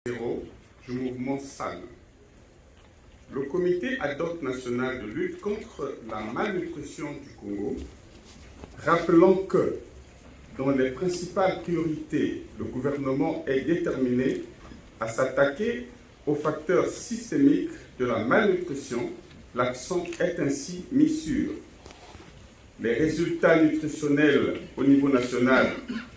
du mouvement SAN. Le comité ad hoc national de lutte contre la malnutrition du Congo, rappelant que dans les principales priorités, le gouvernement est déterminé à s'attaquer aux facteurs systémiques de la malnutrition. L'accent est ainsi mis sur les résultats nutritionnels au niveau national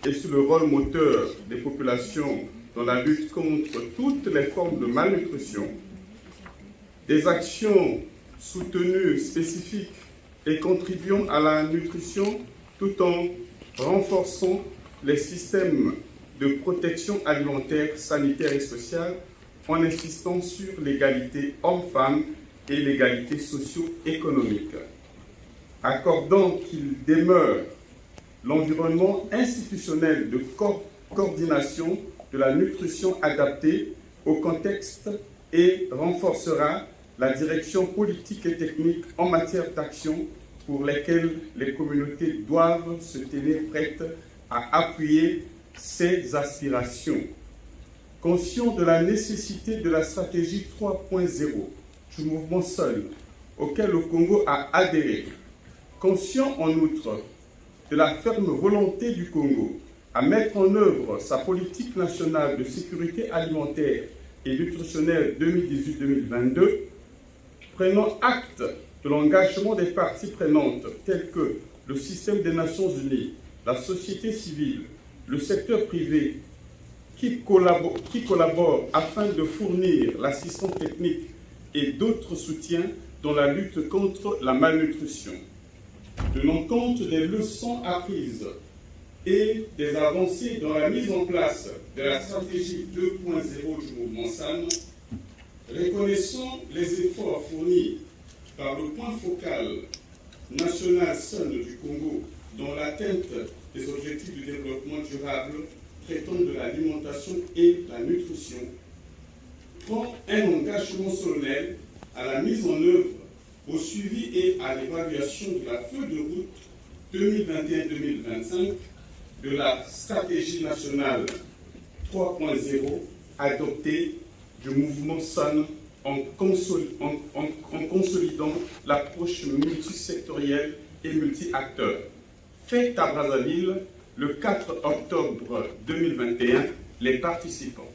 et sur le rôle moteur des populations dans la lutte contre toutes les formes de malnutrition, des actions soutenues spécifiques et contribuant à la nutrition tout en renforçant les systèmes de protection alimentaire, sanitaire et sociale en insistant sur l'égalité homme-femme et l'égalité socio-économique, accordant qu'il demeure l'environnement institutionnel de coordination de la nutrition adaptée au contexte et renforcera la direction politique et technique en matière d'action pour lesquelles les communautés doivent se tenir prêtes à appuyer ces aspirations. Conscient de la nécessité de la stratégie 3.0 du mouvement SAN auquel le Congo a adhéré, conscient en outre de la ferme volonté du Congo à mettre en œuvre sa politique nationale de sécurité alimentaire et nutritionnelle 2018-2022, prenant acte de l'engagement des parties prenantes telles que le système des Nations Unies, la société civile, le secteur privé, qui collaborent afin de fournir l'assistance technique et d'autres soutiens dans la lutte contre la malnutrition. Tenant compte des leçons apprises et des avancées dans la mise en place de la stratégie 2.0 du mouvement SAN, reconnaissant les efforts fournis par le point focal national SAN du Congo dans l'atteinte des objectifs du développement durable traitant de l'alimentation et de la nutrition, prend un engagement solennel à la mise en œuvre, au suivi et à l'évaluation de la feuille de route 2021-2025 de la stratégie nationale 3.0 adoptée du mouvement SAN en consolidant l'approche multisectorielle et multi-acteurs. Faite à Brazzaville le 4 octobre 2021, les participants